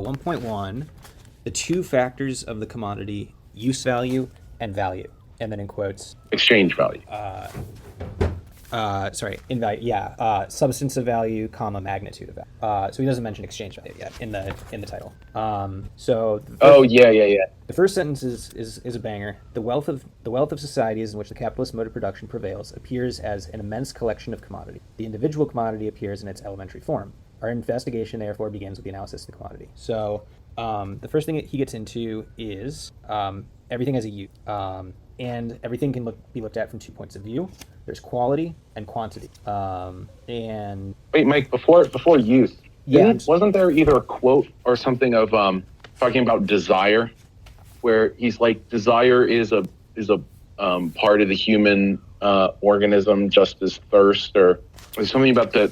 1.1, the two factors of the commodity, use value and value. And then in quotes, Exchange value. in value, substance of value, comma, magnitude of value. So he doesn't mention exchange value yet in the title. So Oh, yeah. the first sentence is a banger. The wealth of societies in which the capitalist mode of production prevails appears as an immense collection of commodity. The individual commodity appears in its elementary form. Our investigation therefore begins with the analysis of the commodity. So the first thing that he gets into is everything has a use, and everything can be looked at from 2 points of view. There's quality and quantity. And Wait, Mike, before use, yeah, wasn't there either a quote or something of talking about desire, where he's like, desire is a part of the human organism, just as thirst, or there's something about that.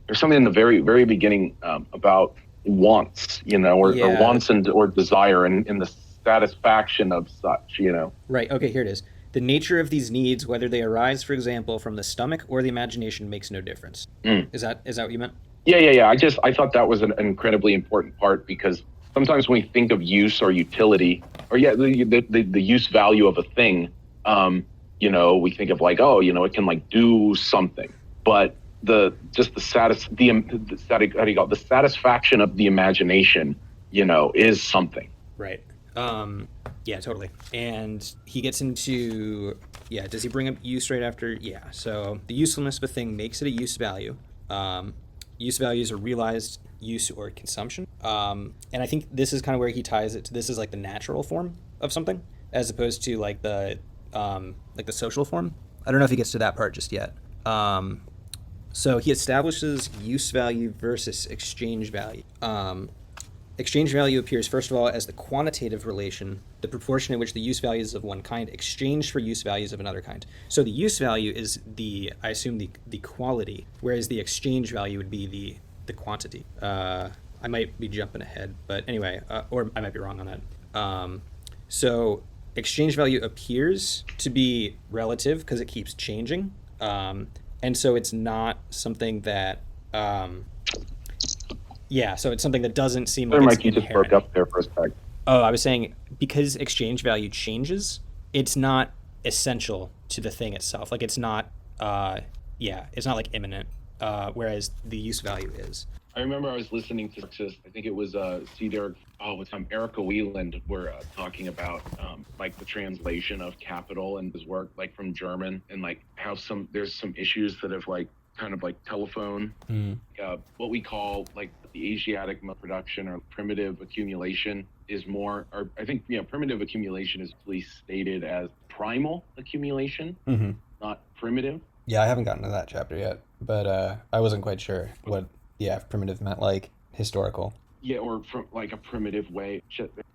There's something in the very very beginning about wants, or wants or desire, and the satisfaction of such, Right. Okay, here it is. The nature of these needs, whether they arise, for example, from the stomach or the imagination, makes no difference. Is that what you meant? Yeah. I thought that was an incredibly important part, because sometimes when we think of use or utility, or the use value of a thing, we think of like, oh, it can like do something, but the satisfaction of the imagination, is something. Right. Yeah, totally. And he gets into, does he bring up use right after? Yeah. So the usefulness of a thing makes it a use value. Use value is a realized use or consumption. And I think this is kind of where he ties it to, this is like the natural form of something, as opposed to like the social form. I don't know if he gets to that part just yet. So he establishes use value versus exchange value. Exchange value appears, first of all, as the quantitative relation, the proportion in which the use values of one kind exchange for use values of another kind. So the use value is I assume the quality, whereas the exchange value would be the quantity. I might be jumping ahead, but anyway, or I might be wrong on that. So exchange value appears to be relative because it keeps changing. And so it's not something that... so it's something that doesn't seem like Mike, it's you just inherent. broke up there for a sec. Oh, I was saying, because exchange value changes, it's not essential to the thing itself. Like it's not it's not like imminent, whereas the use value is. I remember I was listening to Marxist, I think it was Erica Wieland, were talking about like the translation of Capital and his work, like from German, and like how there's some issues that have like kind of like telephone, what we call like the Asiatic mode production or primitive accumulation is more, or I think primitive accumulation is at least stated as primal accumulation, not primitive. Yeah, I haven't gotten to that chapter yet, but I wasn't quite sure what if primitive meant, like historical. Yeah, or from like a primitive way.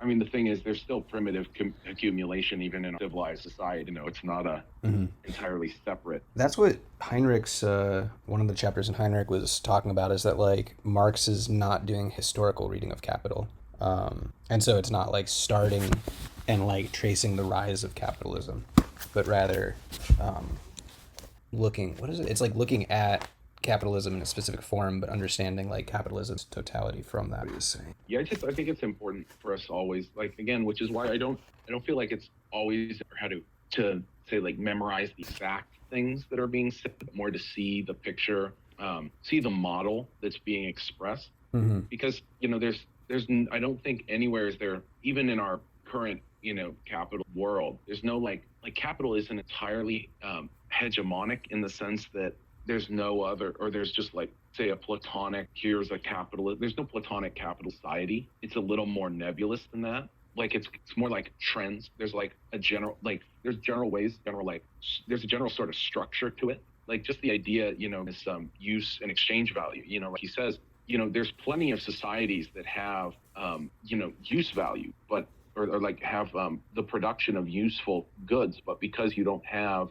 I mean, the thing is, there's still primitive accumulation even in a civilized society. It's not entirely separate. That's what Heinrich's, one of the chapters in Heinrich was talking about, is that like Marx is not doing historical reading of Capital. And so it's not like starting and like tracing the rise of capitalism, but rather it's like looking at capitalism in a specific form, but understanding like capitalism's totality from that. What are you saying? Yeah, I think it's important for us always, like, again, which is why I don't feel like it's always how to say like memorize the exact things that are being said, but more to see the picture, see the model that's being expressed. Because there's I don't think anywhere is there, even in our current capital world, there's no like capital isn't entirely hegemonic in the sense that there's no other, or there's just like, say, a platonic, here's a capitalist. There's no platonic capital society. It's a little more nebulous than that. Like it's more like trends. There's like a general, like there's general ways, there's a general sort of structure to it. Like just the idea, is use and exchange value. Like he says, there's plenty of societies that have, use value, but or like have the production of useful goods, but because you don't have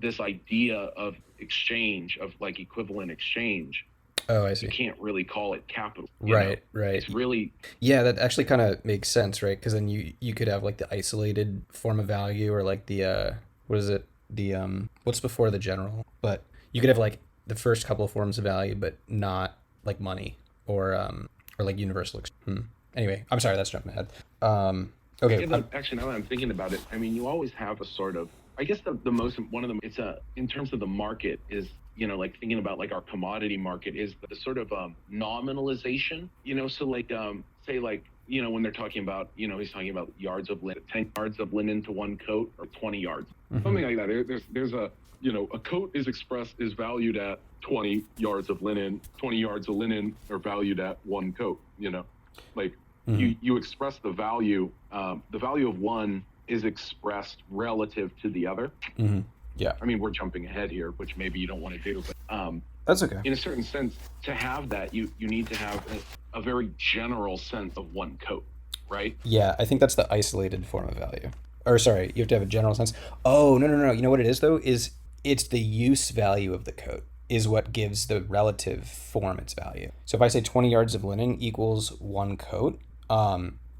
this idea of exchange, of like equivalent exchange, Oh, I see. you can't really call it capital. Right. It's really... Yeah, that actually kind of makes sense, right? Because then you could have like the isolated form of value, or like the what is it? The what's before the general? But you could have like the first couple of forms of value, but not like money or or like universal. Anyway, I'm sorry, that's jumping ahead. Okay. Yeah, actually, now that I'm thinking about it, I mean, you always have a sort of, I guess the most, one of them, it's in terms of the market is, like thinking about like our commodity market is the sort of nominalization, so like, say like, when they're talking about, he's talking about yards of linen, 10 yards of linen to one coat or 20 yards, something like that. There's a, a coat is valued at 20 yards of linen, 20 yards of linen are valued at one coat, like, you express the value of one is expressed relative to the other. Yeah. I mean, we're jumping ahead here, which maybe you don't want to do, but that's okay. In a certain sense, to have that, you need to have a very general sense of one coat, right? Yeah, I think that's the isolated form of value. Or sorry, you have to have a general sense. Oh, no. You know what it is though? Is it's the use value of the coat is what gives the relative form its value. So if I say 20 yards of linen equals one coat,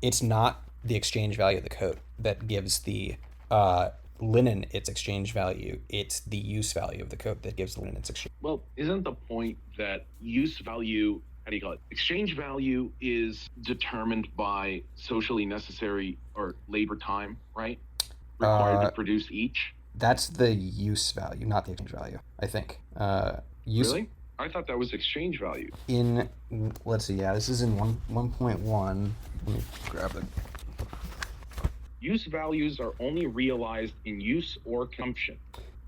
it's not the exchange value of the coat that gives the linen its exchange value. It's the use value of the coat that gives the linen its exchange. Well, isn't the point that use value, how do you call it? Exchange value is determined by socially necessary or labor time, right? Required to produce each. That's the use value, not the exchange value, I think. Really? I thought that was exchange value. Let's see, this is in 1.1. Let me grab it. Use values are only realized in use or consumption.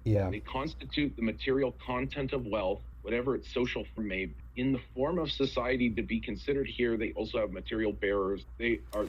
Yeah. They constitute the material content of wealth, whatever its social form may be. In the form of society to be considered here, they also have material bearers. They are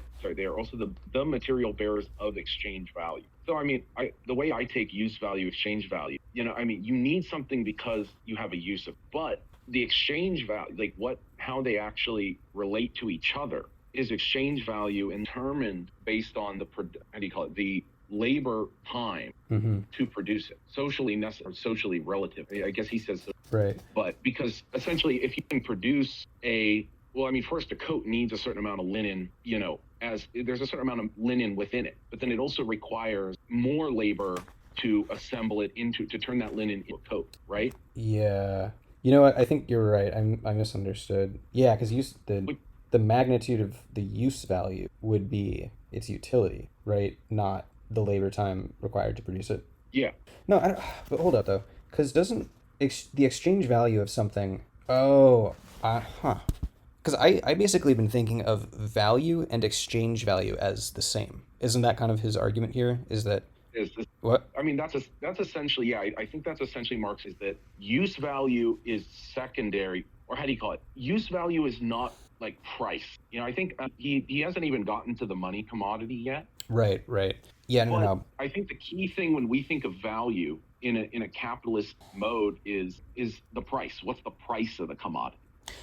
also the material bearers of exchange value. So, I mean, the way I take use value, exchange value, you need something because you have a use of, but the exchange value, like how they actually relate to each other is exchange value determined based on the labor time to produce it. Socially necessary, socially relative. I guess he says so. Right. But because essentially if you can produce first a coat needs a certain amount of linen, as there's a certain amount of linen within it, but then it also requires more labor to assemble it to turn that linen into a coat, right? Yeah. You know what? I think you're right. I misunderstood. Yeah, because the magnitude of the use value would be its utility, right? Not the labor time required to produce it. Yeah. No, I don't, but hold up though, because doesn't the exchange value of something? Because I basically been thinking of value and exchange value as the same. Isn't that kind of his argument here? Is that what? I mean, that's essentially, yeah. I think that's essentially Marx, is that use value is secondary, or how do you call it? Use value is not like price. I think he hasn't even gotten to the money commodity yet. Right. Yeah, no. I think the key thing when we think of value in a capitalist mode is the price. What's the price of the commodity?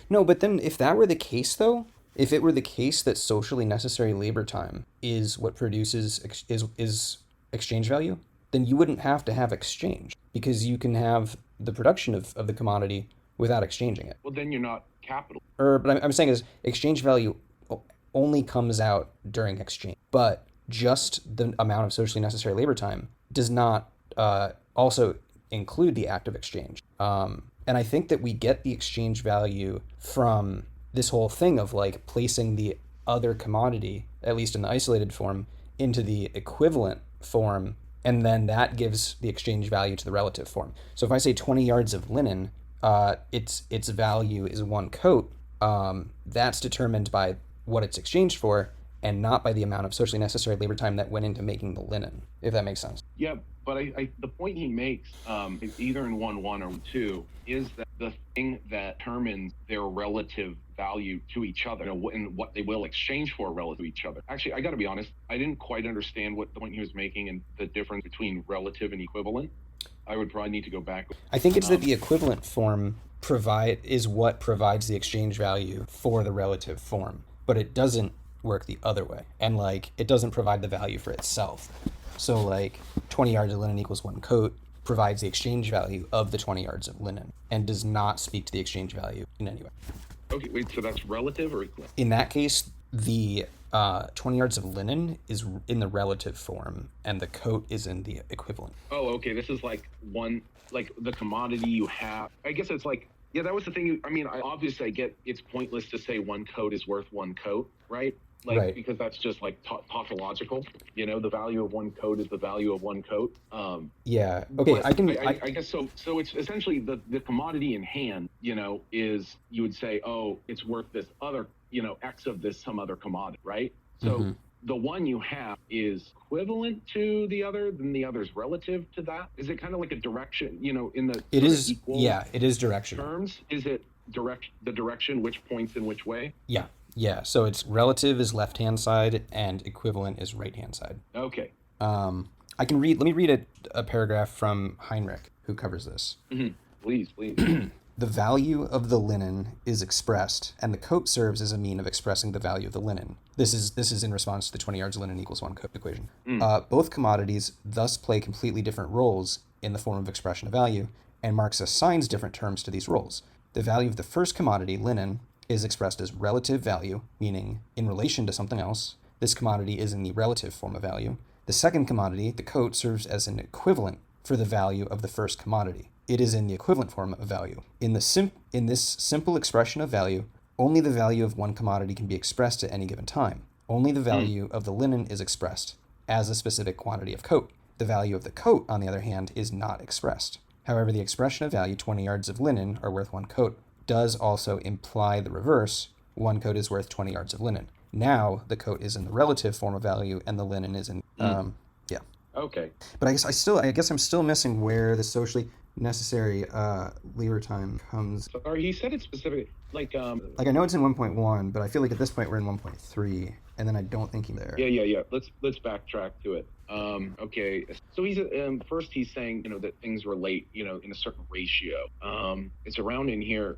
No, but then if that were the case though, if it were the case that socially necessary labor time is what produces is exchange value, then you wouldn't have to have exchange because you can have the production of the commodity without exchanging it. Well, then you're not capital. But I'm saying is exchange value only comes out during exchange, but just the amount of socially necessary labor time does not also include the act of exchange. And I think that we get the exchange value from this whole thing of like placing the other commodity, at least in the isolated form, into the equivalent form, and then that gives the exchange value to the relative form. So if I say 20 yards of linen, its value is one coat, that's determined by what it's exchanged for and not by the amount of socially necessary labor time that went into making the linen, if that makes sense. Yeah, but the point he makes, either in 1.1 or 2, is that the thing that determines their relative value to each other, and what they will exchange for relative to each other. Actually, I got to be honest, I didn't quite understand what the point he was making and the difference between relative and equivalent. I would probably need to go back. I think it's that the equivalent form is what provides the exchange value for the relative form, but it doesn't work the other way, and like it doesn't provide the value for itself. So like 20 yards of linen equals one coat provides the exchange value of the 20 yards of linen and does not speak to the exchange value in any way. Okay, wait, so that's relative or equivalent? In that case, the 20 yards of linen is in the relative form and the coat is in the equivalent. Oh, okay, this is like the commodity you have. I guess it's like Yeah, that was the thing. I mean, obviously I get it's pointless to say one coat is worth one coat, right? Like, Right. because that's just like tautological. The value of one coat is the value of one coat. Yeah. Okay. But I guess so. So it's essentially the commodity in hand, is you would say, oh, it's worth this other, X of this some other commodity, right? So Mhm. the one you have is equivalent to the other, then the other's relative to that. Is it kind of like a direction, in the It sort of is. equal Yeah. It is directional. terms? Is it the direction which points in which way? Yeah. Yeah. So it's relative is left hand side and equivalent is right hand side. Okay. I can read. Let me read a paragraph from Heinrich who covers this. Please, please. The value of the linen is expressed, and the coat serves as a mean of expressing the value of the linen. This is in response to the 20 yards of linen equals 1 coat equation. Both commodities thus play completely different roles in the form of expression of value, and Marx assigns different terms to these roles. The value of the first commodity, linen, is expressed as relative value, meaning in relation to something else. This commodity is in the relative form of value. The second commodity, the coat, serves as an equivalent for the value of the first commodity. It is in the equivalent form of value. In this simple expression of value, only the value of one commodity can be expressed at any given time. Only the value of the linen is expressed as a specific quantity of coat. The value of the coat, on the other hand, is not expressed. However, the expression of value 20 yards of linen are worth one coat does also imply the reverse. One coat is worth 20 yards of linen. Now the coat is in the relative form of value and the linen is in yeah. Okay. But I guess I'm still missing where the socially necessary labor time comes. Sorry, he said it specifically. Like I know it's in 1.1, but I feel like at this point we're in 1.3, and then I don't think he's there. Yeah. Let's backtrack to it. Okay. So he's first he's saying that things relate in a certain ratio. It's around in here.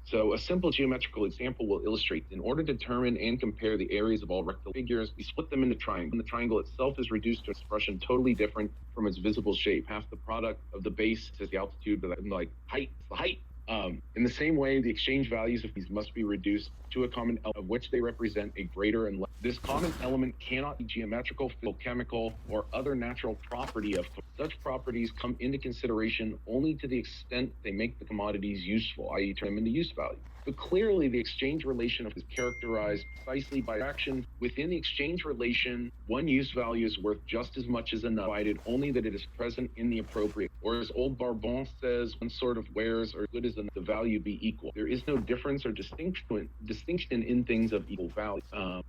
So a simple geometrical example will illustrate. In order to determine and compare the areas of all rectangular figures, we split them into triangles. And the triangle itself is reduced to an expression totally different from its visible shape. Half the product of the base is the altitude, but like height, the height. In the same way, the exchange values of these must be reduced to a common element of which they represent a greater and less. This common element cannot be geometrical, physical, chemical, or other natural property of such properties come into consideration only to the extent they make the commodities useful, i.e. turn them into use value. But clearly, the exchange relation is characterized precisely by action. Within the exchange relation, one use value is worth just as much as another, provided only that it is present in the appropriate. Or as old Barbon says, one sort of wares are good as another, the value be equal. There is no difference or distinction in things of equal value.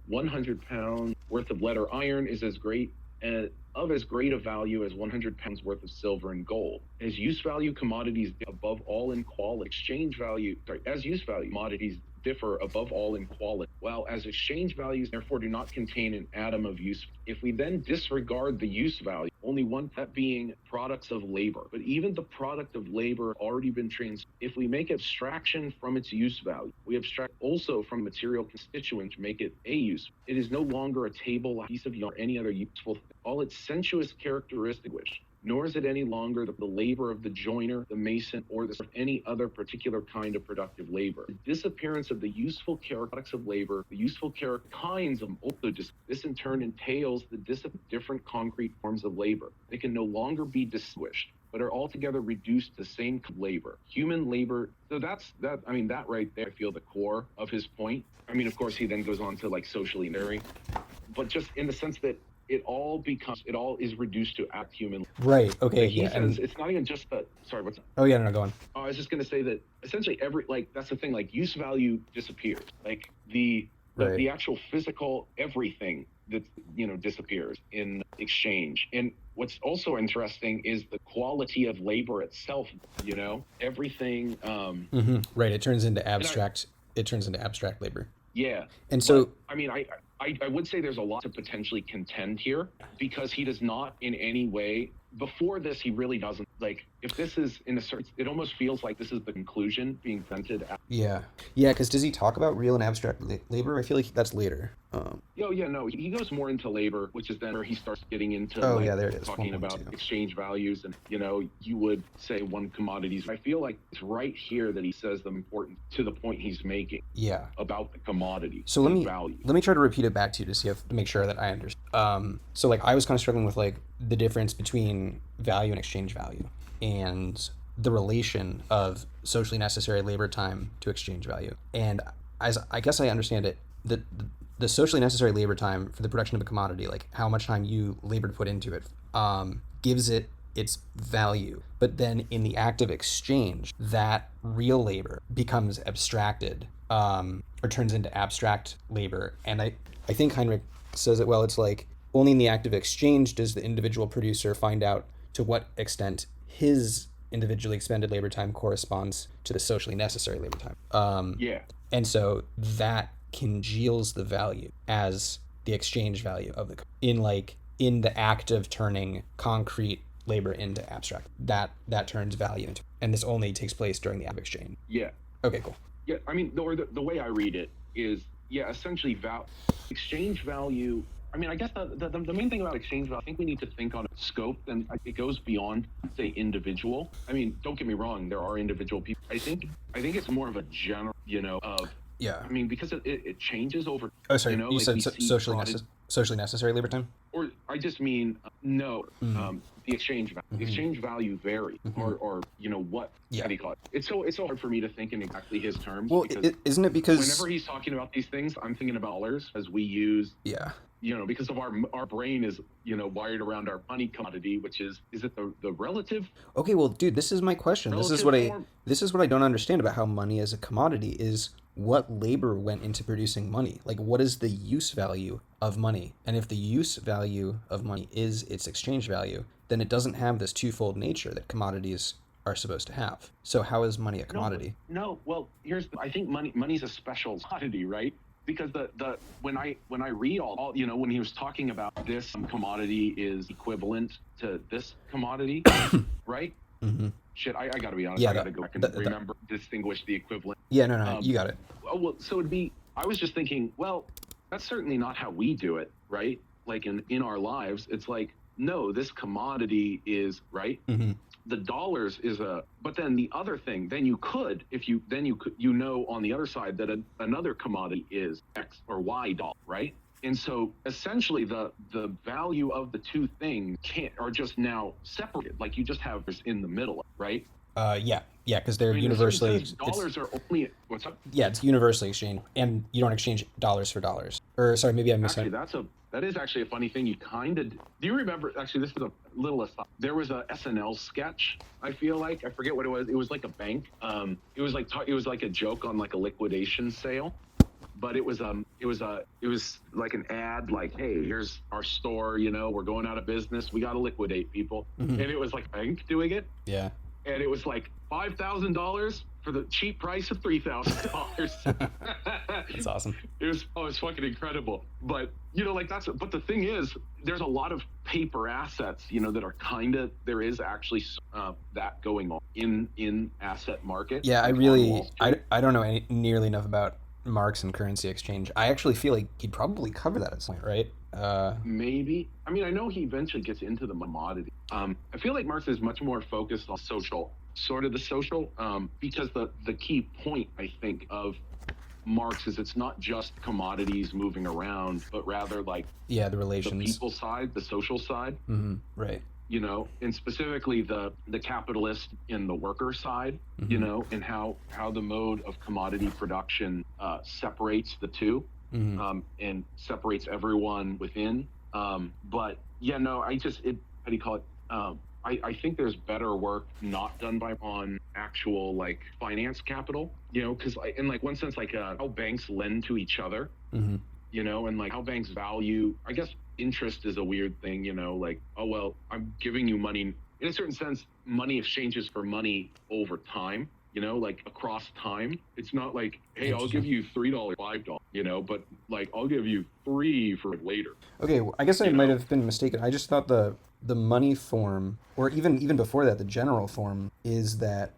100 pounds worth of lead or iron is as great of as great a value as 100 pounds worth of silver and gold. As use value commodities above all in quality, as use value commodities differ above all in quality, while as exchange values therefore do not contain an atom of use. If we then disregard the use value, only one that being products of labor, but even the product of labor already been if we make abstraction from its use value, we abstract also from material constituents to make it a use. It is no longer a table, a piece of yarn, or any other useful thing. All its sensuous characteristics, nor is it any longer the labor of the joiner, the mason, or any other particular kind of productive labor. The disappearance of the useful characteristics of labor, the useful kinds of also this in turn entails the different concrete forms of labor. They can no longer be distinguished, but are altogether reduced to the same labor, human labor. So that right there, I feel the core of his point. I mean, of course, he then goes on to like socially necessary, but just in the sense that it all is reduced to act human. Right. Okay. He says it's not even just the. Sorry, what's. Oh yeah, no, go on. I was just going to say that essentially that's the thing. Like use value disappears. Like the actual physical everything that disappears in exchange. And what's also interesting is the quality of labor itself. Everything. Right. It turns into abstract. It turns into abstract labor. Yeah. And so, but, I mean, I would say there's a lot to potentially contend here because he does not in any way. Before this, he really doesn't. Like, if this is in a certain, it almost feels like this is the conclusion being presented. Yeah, because does he talk about real and abstract labor? I feel like that's later. No, he goes more into labor, which is then where he starts getting into there it is, talking about exchange values, and you would say one commodities. I feel like it's right here that he says them important to the point he's making. Yeah, about the commodity. So let me try to repeat it back to you to make sure that I understand. So like I was kind of struggling with like the difference between value and exchange value, and the relation of socially necessary labor time to exchange value. And as I guess I understand it, the socially necessary labor time for the production of a commodity, like how much time you labor to put into it, gives it its value. But then in the act of exchange, that real labor becomes abstracted, or turns into abstract labor. And I think Heinrich says it well. It's like only in the act of exchange does the individual producer find out to what extent his individually expended labor time corresponds to the socially necessary labor time. Yeah. And so that congeals the value as the exchange value of in the act of turning concrete labor into abstract. That turns value into, and this only takes place during the act of exchange. Yeah. Okay, cool. Yeah. I mean, the way I read it is, yeah, essentially exchange value. I mean, I guess the main thing about exchange value, I think we need to think on scope, and it goes beyond, say, individual. I mean, don't get me wrong, there are individual people. I think it's more of a general, of. Yeah. I mean, because it changes over. Oh, sorry. You said socially necessary labor time? Or I just mean, no, the exchange value. The exchange value varies, or what? Yeah. How do you call it? It's so hard for me to think in exactly his terms. Well, isn't it because whenever he's talking about these things, I'm thinking about dollars as we use. Yeah. Because of our brain is wired around our money commodity, which is it the relative? Okay, well, dude, this is my question. This is what I don't understand about how money as a commodity is. What labor went into producing money? Like, what is the use value of money? And if the use value of money is its exchange value, then it doesn't have this twofold nature that commodities are supposed to have. So how is money a commodity? No. Well, I think money's a special commodity, right? Because when I read all when he was talking about this commodity is equivalent to this commodity, right? Mm-hmm. Shit, I gotta be honest. Yeah, I gotta go back and distinguish the equivalent. Yeah, no, you got it. Oh, well, so it'd be. I was just thinking, well, that's certainly not how we do it, right? Like in our lives, it's like, no, this commodity is right. Mm-hmm. The dollars is but then the other thing, then you could on the other side that another commodity is X or Y dollar, right? And so essentially the value of the two things are just now separated. Like you just have this in the middle, right? Yeah, because they're universally. Dollars are only what's up. Yeah, it's universally exchanged, and you don't exchange dollars for dollars. Or sorry, maybe I missed. Actually, that is actually a funny thing. You kind of do. You remember? Actually, this is a little aside. There was a SNL sketch. I feel like I forget what it was. It was like a bank. It was like a joke on like a liquidation sale. But it was like an ad, like, hey, here's our store, we're going out of business, we got to liquidate people. Mm-hmm. And it was like a bank doing it. Yeah. And it was like $5,000 for the cheap price of $3,000. That's awesome. It was fucking incredible. But but the thing is, there's a lot of paper assets, that are there is actually that going on in asset market. Yeah, I don't know nearly enough about Marx and currency exchange. I actually feel like he'd probably cover that at some point, right? Maybe. I mean, I know he eventually gets into the commodity. I feel like Marx is much more focused on social, because the key point, I think, of Marx is it's not just commodities moving around, but rather like the relations, the people side, the social side. Mm-hmm. Right. And specifically the capitalist and the worker side, mm-hmm. And how the mode of commodity production separates the two, mm-hmm. And separates everyone within. But yeah, no, how do you call it? I think there's better work not done on actual like finance capital, because in like one sense, like how banks lend to each other, mm-hmm. And like how banks value, I guess interest is a weird thing, like, oh, well, I'm giving you money. In a certain sense, money exchanges for money over time, like across time. It's not like, hey, I'll give you $3, $5, but like, I'll give you $3 for it later. Okay, well, I guess I might have been mistaken. I just thought the money form, or even before that, the general form is that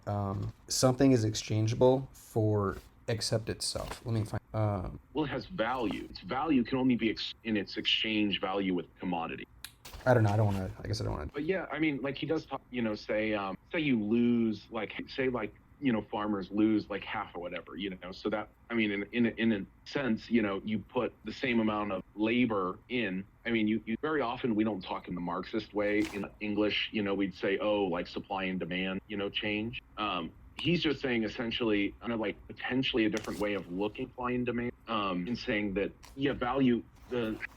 something is exchangeable for except itself. Let me find. Well, it has value. Its value can only be in its exchange value with commodity. I don't know. I guess I don't want to. But yeah, I mean, like he does talk, say you lose, like, say, like farmers lose like half or whatever, so that, I mean, in a sense, you put the same amount of labor in. I mean, you very often, we don't talk in the Marxist way in English. We'd say, oh, like supply and demand, change. He's just saying essentially kind of like potentially a different way of looking at supply and demand, in saying that, value,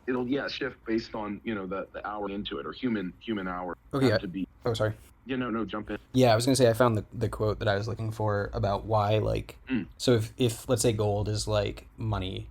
it'll shift based on the hour into it, or human hour. Okay. To be. Oh, sorry. No, jump in. Yeah, I was gonna say I found the quote that I was looking for about why, like, so if let's say gold is like money,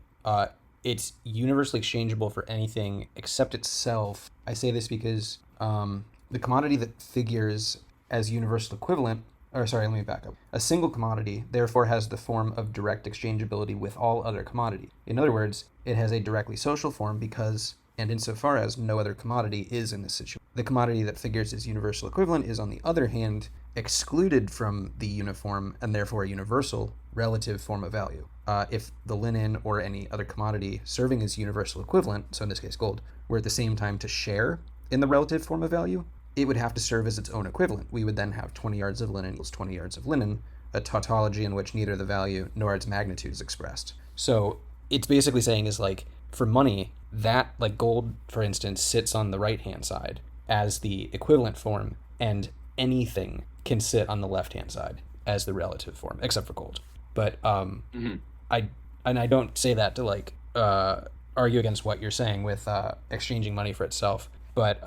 it's universally exchangeable for anything except itself. I say this because the commodity that figures as universal equivalent, or sorry, let me back up. A single commodity therefore has the form of direct exchangeability with all other commodities. In other words, it has a directly social form because, and insofar as, no other commodity is in this situation. The commodity that figures as universal equivalent is, on the other hand, excluded from the uniform and therefore a universal relative form of value. If the linen or any other commodity serving as universal equivalent, so in this case gold, were at the same time to share in the relative form of value, it would have to serve as its own equivalent. We would then have 20 yards of linen equals 20 yards of linen, a tautology in which neither the value nor its magnitude is expressed. So it's basically saying is like, for money, that, like gold, for instance, sits on the right-hand side as the equivalent form, and anything can sit on the left-hand side as the relative form, except for gold. But I don't say that to like argue against what you're saying with exchanging money for itself. But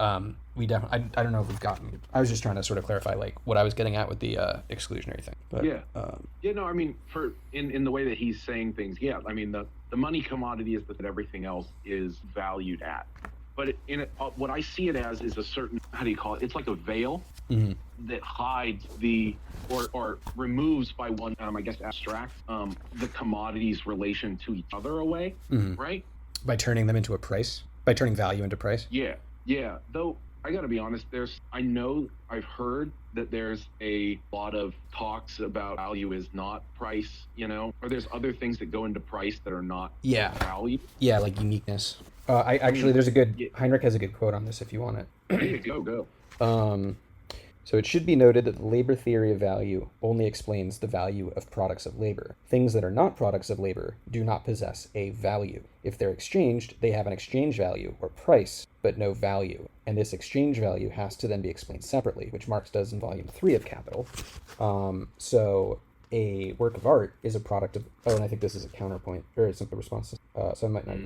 we definitely, I don't know if we've gotten, I was just trying to sort of clarify like what I was getting at with the exclusionary thing. But, no, I mean, in the way that he's saying things, I mean, the money commodity is that everything else is valued at. But what I see it as is a certain, how do you call it? It's like a veil that hides or removes by one, I guess, abstract, the commodity's relation to each other away, right? By turning them into a price? By turning value into price? Yeah. Though, I gotta be honest, I've heard that there's a lot of talks about value is not price, or there's other things that go into price that are not value. Yeah, like uniqueness. There's a good, Heinrich has a good quote on this if you want it. Go. So it should be noted that the labor theory of value only explains the value of products of labor. Things that are not products of labor do not possess a value. If they're exchanged, they have an exchange value or price, but no value. And this exchange value has to then be explained separately, which Marx does in volume 3 of Capital. So a work of art is a product of, and I think this is a counterpoint, or it's a response, so I might not,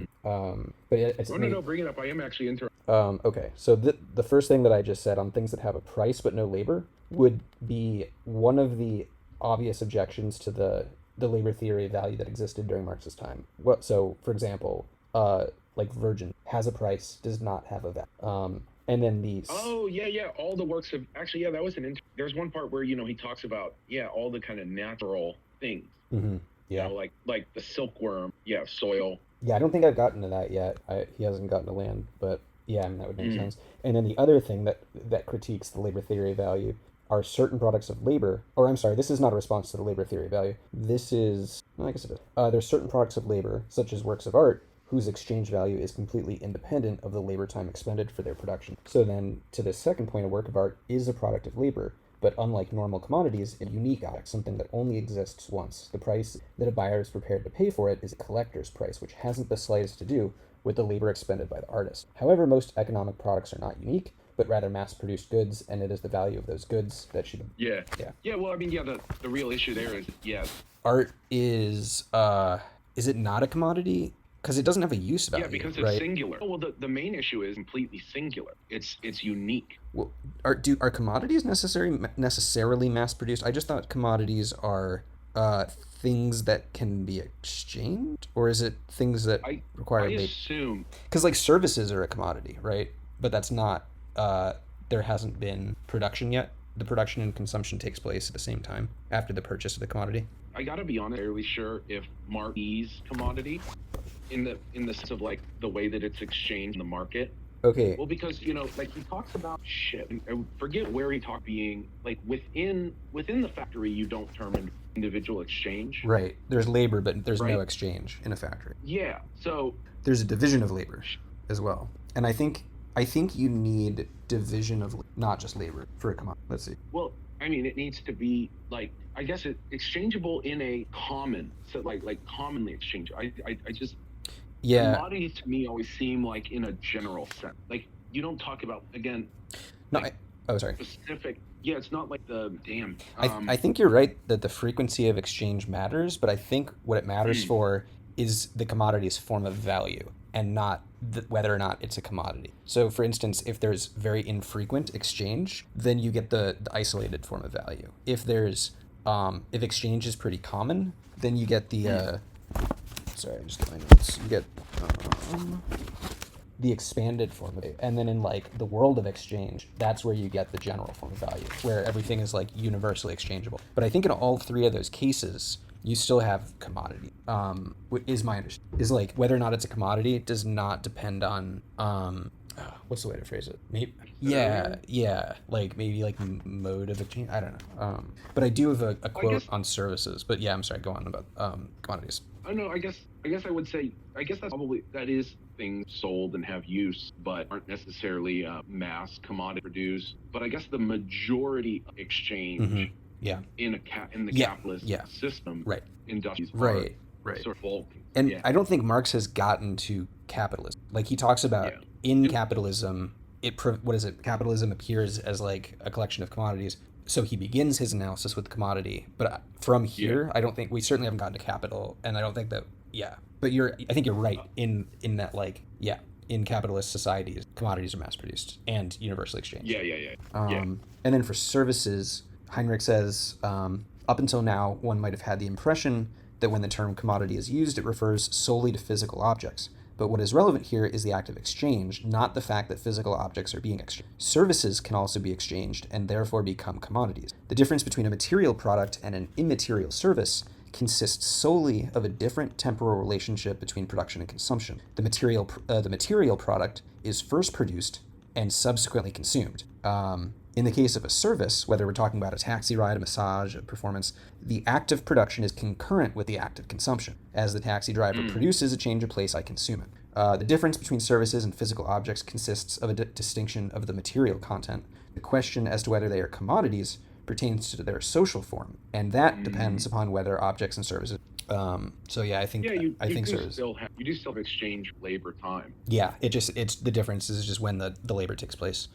but it's... No, bring it up, I am actually interested. Okay, so the first thing that I just said on things that have a price but no labor would be one of the obvious objections to the labor theory of value that existed during Marx's time. So, for example, like virgin has a price, does not have a value. And then these... Oh, yeah. All the works of... Actually, that was there's one part where, he talks about, all the kind of natural things. Mm-hmm. Yeah. Like the silkworm, soil. Yeah, I don't think I've gotten to that yet. He hasn't gotten to land, but yeah, I mean, that would make sense. And then the other thing that critiques the labor theory of value are certain products of labor, or I'm sorry, this is not a response to the labor theory of value. This is, well, I guess it is. There's certain products of labor, such as works of art, whose exchange value is completely independent of the labor time expended for their production. So then, to the second point, a work of art is a product of labor, but unlike normal commodities, a unique object, something that only exists once. The price that a buyer is prepared to pay for it is a collector's price, which hasn't the slightest to do with the labor expended by the artist. However, most economic products are not unique, but rather mass-produced goods, and it is the value of those goods that should... Yeah, well, I mean, the real issue there is, art is it not a commodity? Because it doesn't have a use value. Yeah, because it's singular. Well, the main issue is completely singular. It's unique. Well, are commodities necessarily mass-produced? I just thought commodities are things that can be exchanged, or is it things that require... I assume... Because like services are a commodity, right? But that's not... there hasn't been production yet. The production and consumption takes place at the same time after the purchase of the commodity. I gotta be honest, I'm fairly sure if Marx sees commodity in the sense of like the way that it's exchanged in the market. Okay. Well, because like he talks about shit. I forget where he talked being like within the factory. You don't determine individual exchange. Right. There's labor, but there's no exchange in a factory. Yeah. So there's a division of labor as well, and I think you need division of not just labor for a commodity. Let's see. Well, I I mean, it needs to be like, I guess it exchangeable in a common, so like commonly exchangeable. I just, Yeah. commodities to me always seem like in a general sense. Like you don't talk about, again, No, like oh, sorry. specific. Yeah, it's not like the damn. I think you're right that the frequency of exchange matters, but I think what it matters Mm, for is the commodity's form of value and not whether or not it's a commodity. So, for instance, if there's very infrequent exchange, then you get the isolated form of value. If exchange is pretty common, then you get the mm. sorry, I just get my notes. You get um, the expanded form of value. And then in like the world of exchange, that's where you get the general form of value, where everything is like universally exchangeable. But I think in all three of those cases, you still have commodity. Is my understanding is like whether or not it's a commodity does not depend on what's the way to phrase it? Maybe yeah, like maybe like mode of exchange. I don't know. But I do have a I quote guess on services. But yeah, I'm sorry. Go on about commodities. I don't know. I guess I would say I guess that is things sold and have use, but aren't necessarily mass commodity produced. But I guess the majority of Mm-hmm. exchange Yeah. in the Yeah. capitalist Yeah. system, Right. industries are Right. Right. sort of bulk. And Yeah, I don't think Marx has gotten to capitalism. Like he talks about yeah. in And capitalism, what is it? Capitalism appears as like a collection of commodities. So he begins his analysis with commodity, but from yeah. here, I don't think we certainly haven't gotten to capital, and I don't think that yeah. But I think you're right in that like yeah, in capitalist societies, commodities are mass produced and universally exchanged. Yeah. And then for services, Heinrich says, up until now, one might have had the impression that when the term commodity is used, it refers solely to physical objects. But what is relevant here is the act of exchange, not the fact that physical objects are being exchanged. Services can also be exchanged and therefore become commodities. The difference between a material product and an immaterial service consists solely of a different temporal relationship between production and consumption. The material product is first produced and subsequently consumed. In the case of a service, whether we're talking about a taxi ride, a massage, a performance, the act of production is concurrent with the act of consumption. As the taxi driver Mm, produces a change of place, I consume it. The difference between services and physical objects consists of a distinction of the material content. The question as to whether they are commodities pertains to their social form, and that depends mm. upon whether objects and services. So yeah, Yeah, I you think do service. still have exchange labor time. Yeah, it's the difference is just when the labor takes place.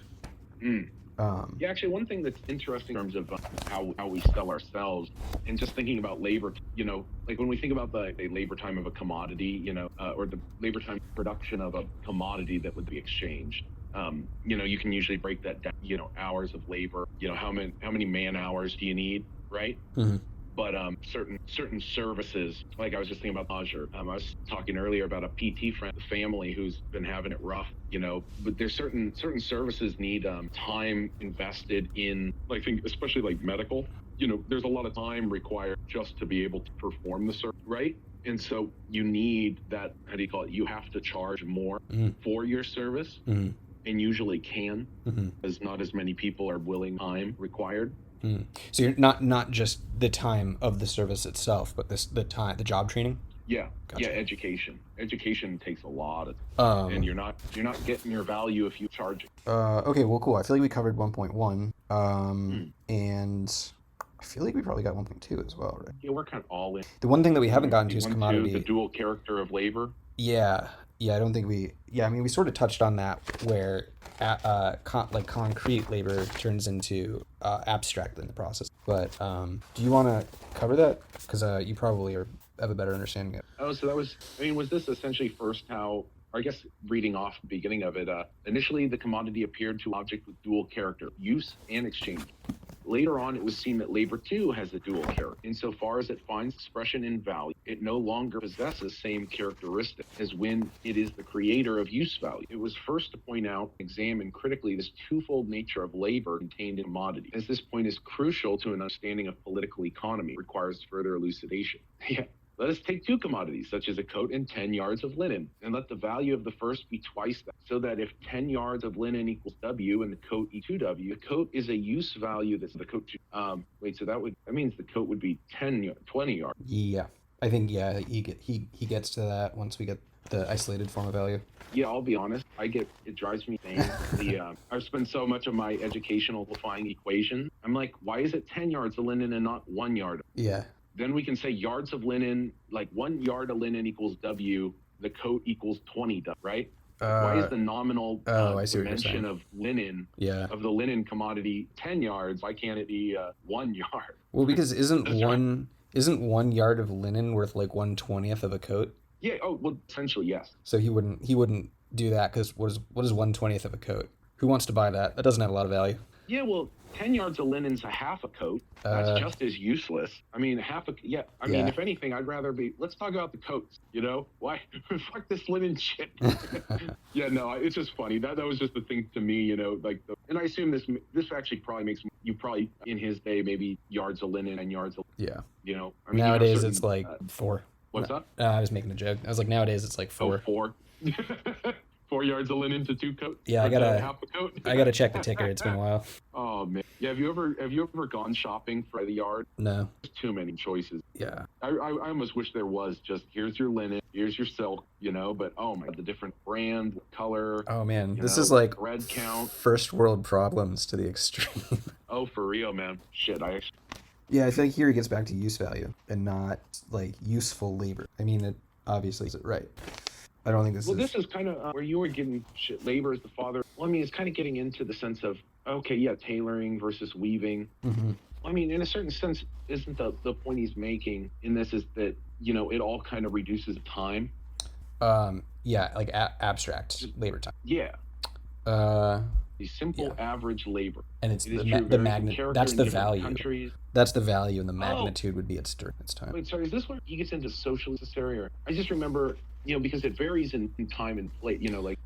Mm. Um, Yeah, actually, one thing that's interesting in terms of how we sell ourselves, and just thinking about labor, like when we think about the labor time of a commodity, or the labor time production of a commodity that would be exchanged. You can usually break that down, hours of labor, how many man hours do you need, right? mhm. But certain services, like I was just thinking about Azure. I was talking earlier about a PT friend, a family who's been having it rough, but there's certain services need time invested in, like, think especially like medical. There's a lot of time required just to be able to perform the service, right? And so you need that, how do you call it? You have to charge more Mhm. for your service, Mhm. and usually can, Mhm. as not as many people are willing time required. Mhm. So you're not just the time of the service itself, but the job training. Yeah, Gotcha. education takes a lot of, and Um. you're not getting your value if you charge it. Okay. Well, cool. I feel like we covered 1.1. Hmm. And I feel like we probably got 1.2 as well, right? Yeah, we're kind of all in. The one thing that we haven't gotten to is 1.2, the commodity. dual character of labor. Yeah. Yeah. I don't think we. Yeah. I mean, we sort of touched on that where, like concrete labor turns into abstract in the process. But do you want to cover that? Because you probably have a better understanding of it. Oh, so that was, I mean, was this essentially first how, or I guess reading off the beginning of it, initially the commodity appeared to object with dual character, use and exchange. Later on, it was seen that labor too has a dual character. Insofar as it finds expression in value, it no longer possesses same characteristic as when it is the creator of use value. It was first to point out and examine critically this twofold nature of labor contained in commodity, as this point is crucial to an understanding of political economy, requires further elucidation. Yeah. Let us take two commodities, such as a coat and 10 yards of linen, and let the value of the first be twice that, so that if 10 yards of linen equals W and the coat equals 2W, the coat is a use value that's the coat. So that means the coat would be 20 yards. Yeah. I think yeah he gets to that once we get the isolated form of value. Yeah, I'll be honest. It drives me insane. I've spent so much of my educational simplifying equation. I'm like, why is it 10 yards of linen and not 1 yard? Yeah. Then we can say yards of linen, like 1 yard of linen equals W, the coat equals 20 W, right? Why is the nominal I see what you're dimension saying. of linen, Yeah. of the linen commodity 10 yards? Why can't it be 1 yard? Well, because isn't 1 yard of linen worth like 1/20th of a coat? Yeah. Oh, well, essentially, yes. So he wouldn't do that because what is 1/20th of a coat? Who wants to buy that? That doesn't have a lot of value. Yeah, well, 10 yards of linen's a half a coat. That's just as useless. I mean, I mean, if anything, I'd rather let's talk about the coats, Why? Fuck this linen shit. Yeah, no, it's just funny. That was just the thing to me, and I assume this actually probably makes you probably, in his day, maybe yards of linen and yards of, Yeah. I mean, Nowadays it's like 4. What's up? I was making a joke. I was like, nowadays it's like 4. Oh, 4. 4 yards of linen to 2 coats. Yeah, half a coat. I gotta check the ticker. It's been a while. Oh man, yeah. Have you ever gone shopping for the yard? No. There's too many choices. Yeah. I almost wish there was just here's your linen, here's your silk, But oh my, the different brand, color. Oh man, this is like thread count. First world problems to the extreme. Oh, for real, man. Shit, Yeah, I think here he gets back to use value and not like useful labor. I mean, it obviously is it right. I don't think this is... This is kind of where you were getting shit. Labor is the father. Well, I mean, it's kind of getting into the sense of, okay, yeah, tailoring versus weaving. Mm-hmm. I mean, in a certain sense, isn't the point he's making in this is that, it all kind of reduces time? Yeah, like abstract labor time. Yeah. The simple average labor. And it's the magnitude. That's the value. Countries. That's the value, and the magnitude would be its during its time. Wait, sorry, is this where he gets into social necessary? Or I just remember, because it varies in time and place,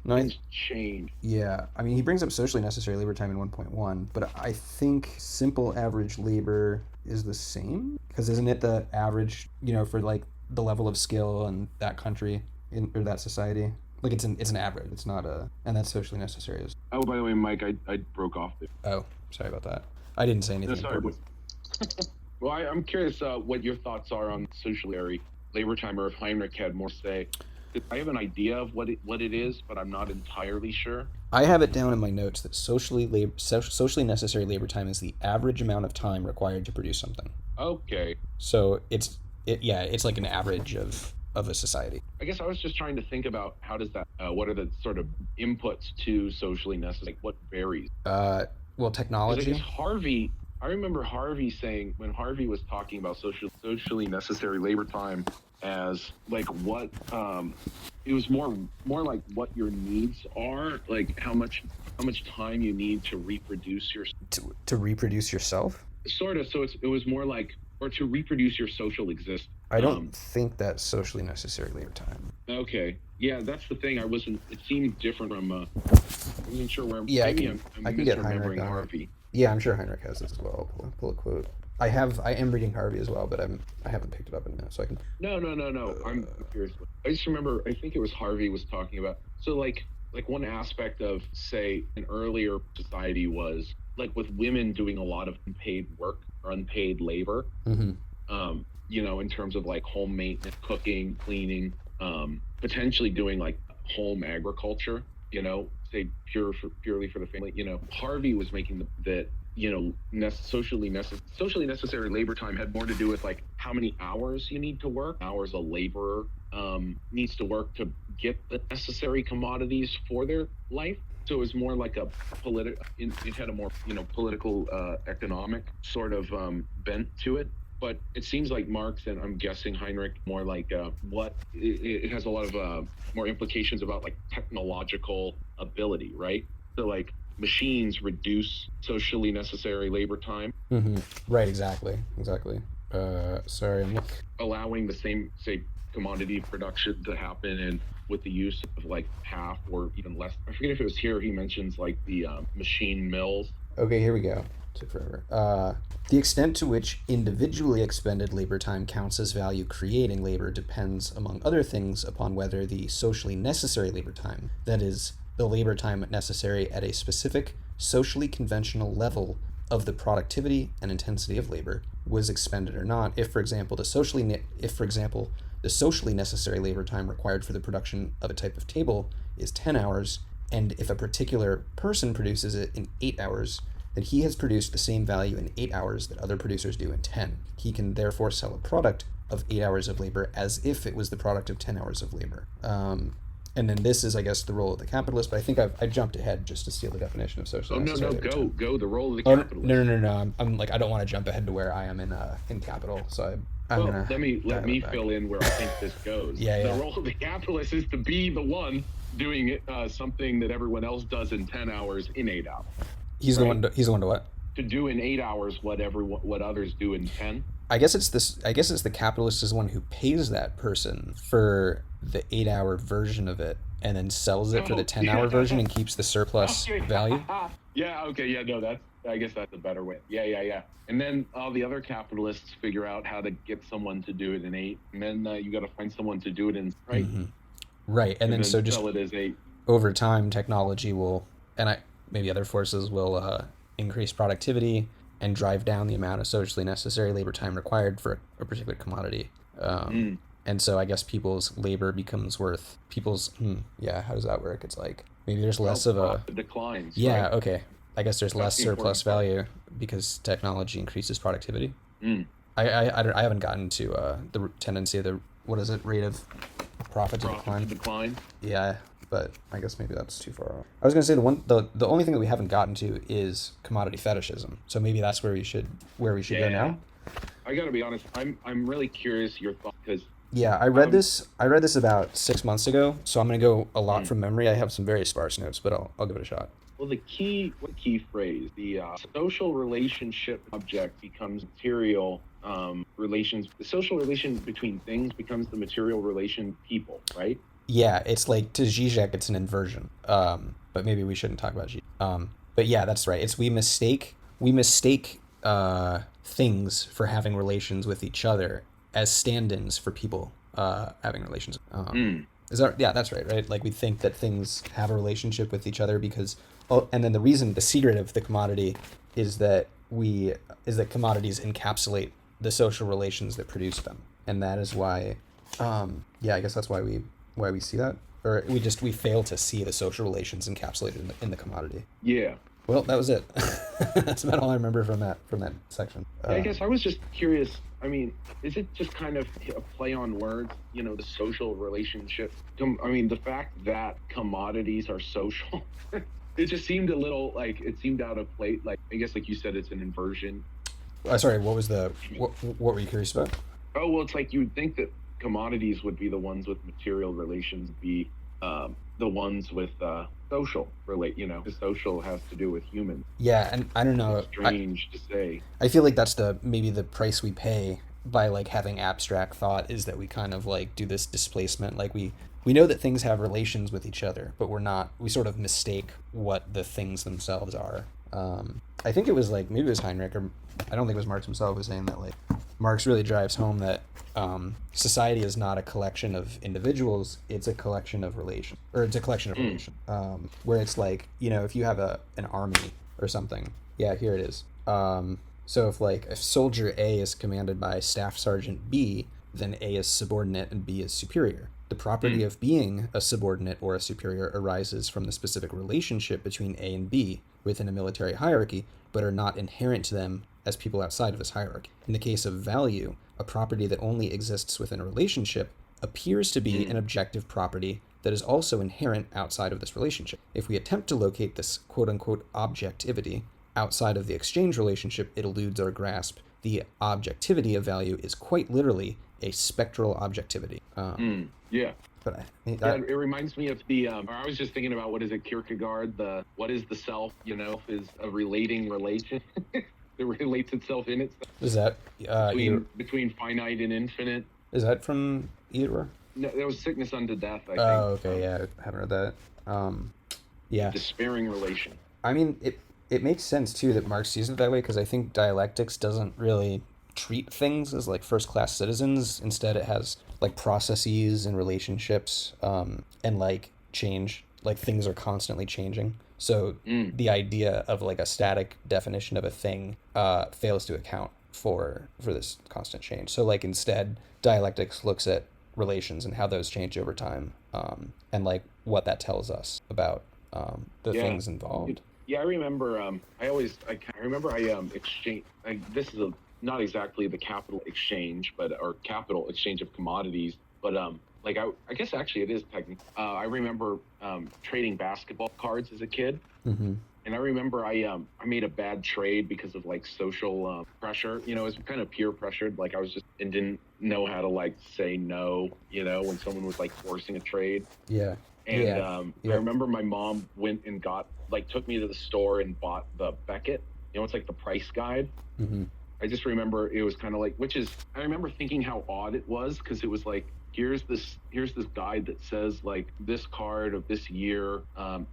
things change. Yeah, I mean, he brings up socially necessary labor time in 1.1, but I think simple average labor is the same, because isn't it the average, for like the level of skill in that country or that society? Like it's an average. It's not and that's socially necessary. Oh, by the way, Mike, I broke off there. Oh, sorry about that. I didn't say anything. No, sorry. Well, I'm curious what your thoughts are on socially labor time, or if Heinrich had more say. I have an idea of what it is, but I'm not entirely sure. I have it down in my notes that socially necessary labor time is the average amount of time required to produce something. Okay. So it's like an average of a society. I guess I was just trying to think about how does that, what are the sort of inputs to socially necessary, like what varies? Well, technology. I remember Harvey saying, when Harvey was talking about socially necessary labor time as like what, it was more like what your needs are, like how much time you need to reproduce to reproduce yourself. Sort of. So it was more like, or to reproduce your social existence. I don't think that's socially necessary labor time. Okay. Yeah, that's the thing. It seemed different from, I wasn't sure where. Yeah, maybe I can get Heinrich on Harvey. Yeah, I'm sure Heinrich has this as well. Pull a quote. I am reading Harvey as well, but I haven't picked it up in a minute, so I can. No. I'm curious. I just remember, I think it was Harvey was talking about, so like one aspect of, say, an earlier society was like with women doing a lot of unpaid work or unpaid labor. Mm-hmm. In terms of like home maintenance, cooking, cleaning, potentially doing like home agriculture, say purely for the family. Harvey was making that socially necessary labor time had more to do with like how many hours you need to work, hours a laborer needs to work to get the necessary commodities for their life. So it was more like a it had a more political economic sort of bent to it. But it seems like Marx, and I'm guessing Heinrich, more like it has a lot of more implications about like technological ability, right? So like machines reduce socially necessary labor time. Mm-hmm. Right, exactly. Sorry, I'm allowing the same, say, commodity production to happen, and with the use of like half or even less. I forget if it was here he mentions like the machine mills. Okay, here we go. Took forever. The extent to which individually expended labor time counts as value creating labor depends, among other things, upon whether the socially necessary labor time, that is, the labor time necessary at a specific socially conventional level of the productivity and intensity of labor, was expended or not. If, for example, the the socially necessary labor time required for the production of a type of table is 10 hours, and if a particular person produces it in 8 hours, then he has produced the same value in 8 hours that other producers do in 10. He can therefore sell a product of 8 hours of labor as if it was the product of 10 hours of labor. And then this is, I guess, the role of the capitalist, but I think I jumped ahead just to steal the definition of socially necessary labor time. Go. The role of the Oh, capitalist. no. I'm like, I don't want to jump ahead to where I am in capital, so I'm Well, gonna let me fill in where I think this goes. Yeah. The role of the capitalist is to be the one doing it, something that everyone else does in 10 hours in 8 hours. He's right? the one to what? To do in 8 hours what others do in 10. I guess it's the capitalist is the one who pays that person for the 8-hour version of it and then sells it for the 10-hour version and keeps the surplus value. Yeah. Okay. Yeah. No. I guess that's a better way. Yeah. And then all the other capitalists figure out how to get someone to do it in 8, and then you got to find someone to do it in right. Mm-hmm. Right, and then so just sell it as 8. Over time, technology will, and maybe other forces will increase productivity and drive down the amount of socially necessary labor time required for a particular commodity. And so I guess people's labor becomes worth how does that work? It's like maybe there's less of a declines. Yeah, right? Okay. I guess there's less surplus value because technology increases productivity. I haven't gotten to the tendency of the rate of profit to decline. Yeah, but I guess maybe that's too far off. I was gonna say the only thing that we haven't gotten to is commodity fetishism. So maybe that's where we should go now. I gotta be honest. I'm really curious your thoughts because. Yeah, I read this about 6 months ago, so I'm gonna go a lot from memory. I have some very sparse notes, but I'll give it a shot. Well, the key phrase, the social relationship object becomes material relations. The social relation between things becomes the material relation people, right? Yeah, it's like to Zizek, it's an inversion. But maybe we shouldn't talk about Zizek. But yeah, that's right. It's we mistake things for having relations with each other as stand-ins for people having relations. Is that, yeah, that's right? Like we think that things have a relationship with each other because, and then the secret of the commodity is that commodities encapsulate the social relations that produce them, and that is why, I guess that's why we see that, or we fail to see the social relations encapsulated in the commodity. Yeah. Well, that was it. That's about all I remember from that section. I guess I was just curious. I mean, is it just kind of a play on words? The social relationship. I mean, the fact that commodities are social, it just seemed a little like it seemed out of place. Like I guess, like you said, it's an inversion. Sorry, what were you curious about? Oh well, it's like you would think that commodities would be the ones with material relations, be the ones with social the social has to do with humans. Yeah, and I don't know. It's strange to say. I feel like that's maybe the price we pay by like having abstract thought is that we kind of like do this displacement. Like we know that things have relations with each other, but we sort of mistake what the things themselves are. I think it was like, maybe it was Heinrich, or I don't think it was Marx himself, was saying that like Marx really drives home that society is not a collection of individuals, it's a collection of relations, or it's a collection of relations, where it's like, if you have an army or something, here it is. So if soldier A is commanded by Staff Sergeant B, then A is subordinate and B is superior. The property of being a subordinate or a superior arises from the specific relationship between A and B within a military hierarchy, but are not inherent to them as people outside of this hierarchy. In the case of value, a property that only exists within a relationship appears to be an objective property that is also inherent outside of this relationship. If we attempt to locate this quote-unquote objectivity outside of the exchange relationship, it eludes our grasp. The objectivity of value is quite literally a spectral objectivity. Yeah. But it reminds me of the, or I was just thinking about, what is it, Kierkegaard, what is the self, is a relating relation that relates itself in itself. Is that between finite and infinite? Is that from Eeyore? No, that was Sickness Unto Death, I think. Oh, okay, yeah, I haven't read that. Yeah. Despairing relation. I mean, it makes sense, too, that Marx sees it that way, because I think dialectics doesn't really treat things as, like, first-class citizens. Instead, it has, like, processes and relationships, and, like, change. Like, things are constantly changing. So the idea of, like, a static definition of a thing fails to account for this constant change. So, like, instead, dialectics looks at relations and how those change over time, and like what that tells us about the Yeah. things involved. Yeah, I remember. I remember exchange. This is not exactly the capital exchange, but or capital exchange of commodities, but I guess actually it is technically. I remember trading basketball cards as a kid, Mm-hmm. and I remember I made a bad trade because of like social pressure. You know, it was kind of peer pressured. Like I was just and didn't know how to like say no. You know, when someone was like forcing a trade. Yeah. And Yeah. I Yep. remember my mom went and took me to the store and bought the Beckett. You know, it's like the price guide. Mm-hmm. I just remember it was kind of like, I remember thinking how odd it was because it was like, here's this guide that says like this card of this year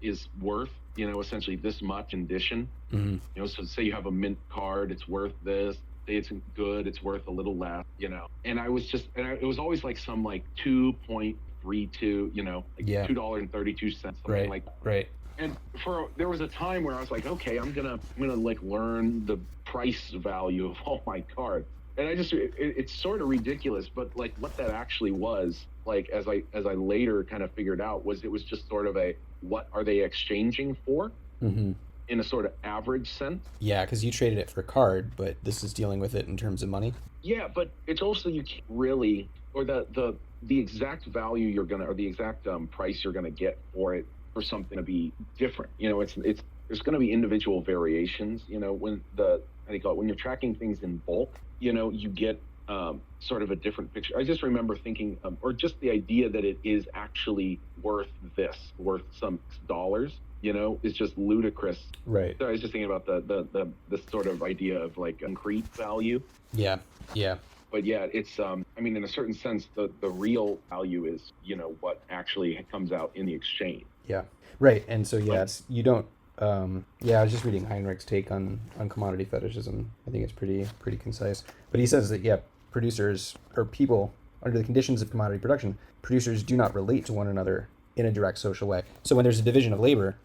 is worth, you know, essentially this much condition. Mm-hmm. You know, so say you have a mint card, it's worth this. Say it's good, it's worth a little less, you know. And it was always like some like 2.32, you know, like Yeah. $2.32, something Right. like that. Right. And there was a time where I was like, okay, I'm gonna like learn the price value of all my cards. And it's sort of ridiculous, but like what that actually was, like as I later kind of figured out, was it was just sort of what are they exchanging for, Mm-hmm. in a sort of average sense. Yeah, because you traded it for a card, but this is dealing with it in terms of money. Yeah, but it's also you can't really, or the exact value you're gonna, or the exact price you're gonna get for it, for something to be different. You know, it's there's going to be individual variations. You know, when how do you call it, when you're tracking things in bulk, you know, you get sort of a different picture. I just remember thinking, or just the idea that it is actually worth some dollars, you know, is just ludicrous. Right. So I was just thinking about the sort of idea of like concrete value. Yeah. Yeah. But yeah, it's I mean, in a certain sense, the real value is, you know, what actually comes out in the exchange. Yeah. Right. And so yeah, it's you don't. Yeah, I was just reading Heinrich's take on commodity fetishism. I think it's pretty concise. But he says that yeah, producers or people under the conditions of commodity production, producers do not relate to one another in a direct social way. So when there's a division of labor,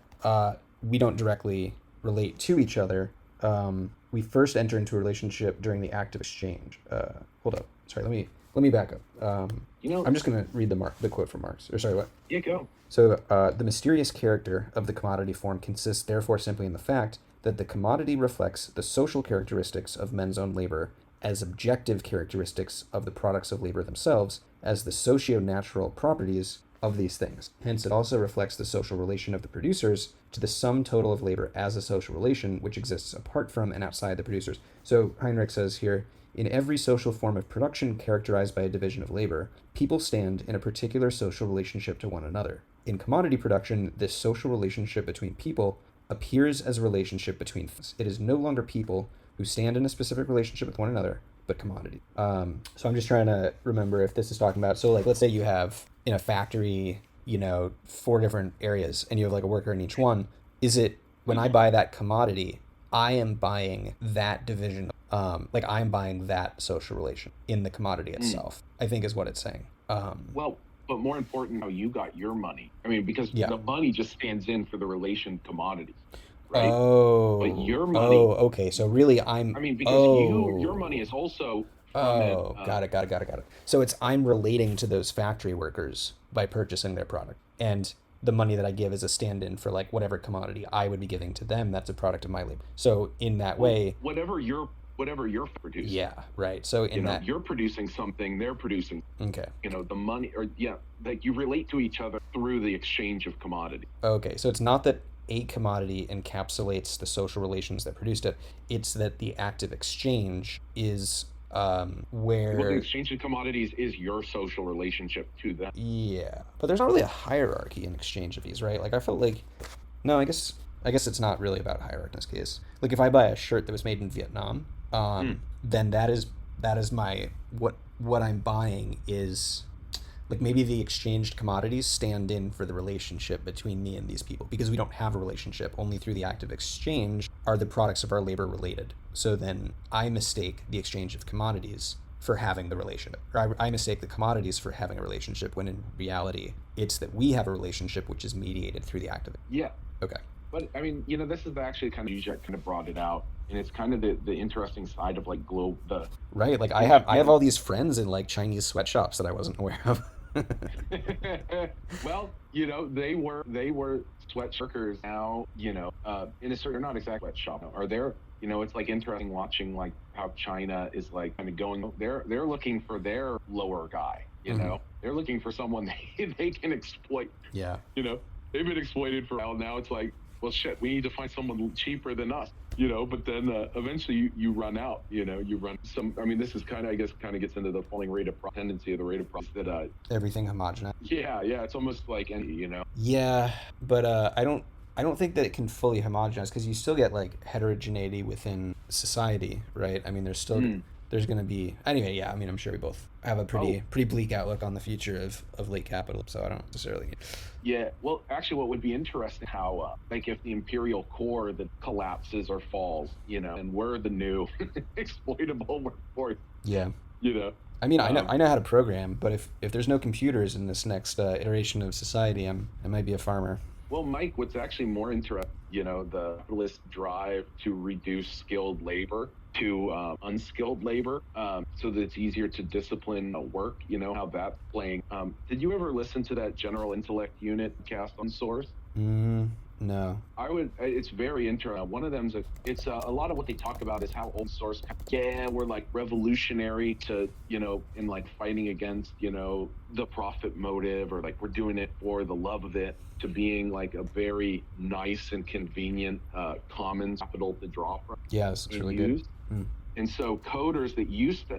we don't directly relate to each other. We first enter into a relationship during the act of exchange. Hold up. Sorry, let me back up. You know, I'm just going to read the quote from Marx. Or sorry, what? Yeah, go. So the mysterious character of the commodity form consists therefore simply in the fact that the commodity reflects the social characteristics of men's own labor as objective characteristics of the products of labor themselves, as the socio-natural properties of these things. Hence, it also reflects the social relation of the producers to the sum total of labor as a social relation which exists apart from and outside the producers. So Heinrich says here, in every social form of production characterized by a division of labor, people stand in a particular social relationship to one another. In commodity production, this social relationship between people appears as a relationship between things. It is no longer people who stand in a specific relationship with one another, but commodity. So I'm just trying to remember if this is talking about, so like let's say you have in a factory, you know, 4 different areas and you have like a worker in each one. Is it when I buy that commodity, I am buying that division, like I'm buying that social relation in the commodity itself, I think is what it's saying. Well, but more important, how you got your money. I mean, because Yeah. the money just stands in for the relation commodities, right? Oh, But your money. oh, okay. So really I mean, because your money is also from it. Got it. So I'm relating to those factory workers by purchasing their product. And the money that I give is a stand-in for like whatever commodity I would be giving to them. That's a product of my labor. So in that way, whatever you're producing. yeah, right. So in that, you're producing something, they're producing. Okay. You know, the money, or like you relate to each other through the exchange of commodity. Okay. So it's not that a commodity encapsulates the social relations that produced it. It's that the act of exchange is where the exchange of commodities is your social relationship to them. Yeah, but there's not really a hierarchy in exchange of these, right? Like I felt like, no, I guess it's not really about hierarchy in this case. Like if I buy a shirt that was made in Vietnam, then that is my what I'm buying is like maybe the exchanged commodities stand in for the relationship between me and these people because we don't have a relationship. Only through the act of exchange are the products of our labor related. So then I mistake the exchange of commodities for having the relationship. Or I mistake the commodities for having a relationship when in reality it's that we have a relationship which is mediated through the act of it. Yeah. Okay. But I mean, you know, this is actually kind of, you kind of brought it out. and it's kind of the interesting side of like Right. Like I have you all these friends in like Chinese sweatshops that I wasn't aware of. know. Well, they were sweatshirkers now, in a certain, not exactly sweatshop, are there, it's like interesting watching like how China is like kind of going, they're looking for their lower guy, Hmm. they're looking for someone they can exploit. Yeah. They've been exploited for a while. Now it's like, well, shit, we need to find someone cheaper than us, but then eventually you run out, you run some, I mean, this is kind of, I guess, kind of gets into the falling rate of tendency of the rate of profit that, Everything homogenized. yeah, it's almost like, Yeah, but I don't think that it can fully homogenize because you still get like heterogeneity within society, right? I mean, Hmm. there's going to be anyway. Yeah, I mean, I'm sure we both have a Oh, pretty bleak outlook on the future of late capital, so I don't necessarily. yeah. Well, actually, what would be interesting, how, like, if the imperial core that collapses or falls, and we're the new exploitable workforce, Yeah, you know. I mean, Um, I know how to program, but if there's no computers in this next iteration of society, I might be a farmer. well, Mike, what's actually more interesting, the capitalist drive to reduce skilled labor to unskilled labor, so that it's easier to discipline work, how that's playing. Did you ever listen to that General Intellect Unit cast on Source? Mm, no. I would. It's very interesting. One of them's it's a lot of what they talk about is how open source. Yeah, we're like revolutionary to in like fighting against the profit motive, or like we're doing it for the love of it, to being like a very nice and convenient commons capital to draw from Yeah, it's and really good. use. Mm. And so coders that used to,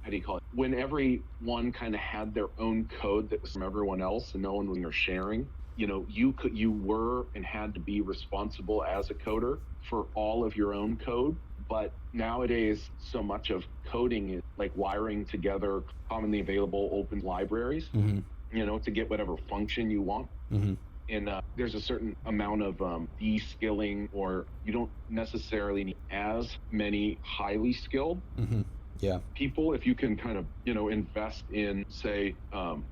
how do you call it? When everyone kind of had their own code that was from everyone else and no one was sharing, you were and had to be responsible as a coder for all of your own code. But nowadays, so much of coding is like wiring together commonly available open libraries, Mm-hmm. to get whatever function you want. Mm-hmm. And there's a certain amount of de-skilling, or you don't necessarily need as many highly skilled Mm-hmm. Yeah. people if you can kind of invest in, say,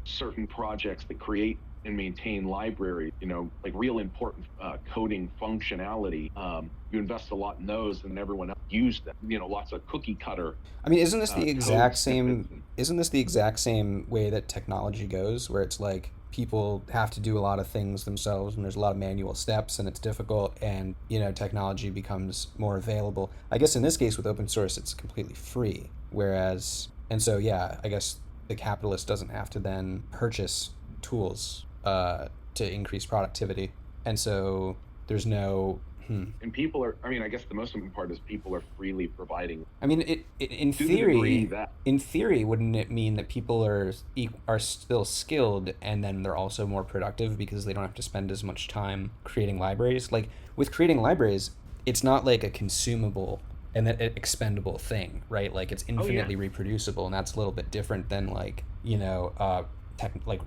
certain projects that create and maintain libraries, like real important coding functionality. You invest a lot in those, and everyone else use them, lots of cookie cutter I mean, code snippets. isn't this the exact same way that technology goes, where it's like people have to do a lot of things themselves and there's a lot of manual steps and it's difficult and, technology becomes more available. I guess in this case with open source it's completely free, whereas and so yeah, I guess the capitalist doesn't have to then purchase tools to increase productivity. And so there's no And people are, I mean, I guess the most important part is people are freely providing, I mean, to the degree that, in theory, wouldn't it mean that people are still skilled and then they're also more productive because they don't have to spend as much time creating libraries? Like with creating libraries, it's not like a consumable and an expendable thing, right? Like it's oh yeah, infinitely reproducible, and that's a little bit different than like like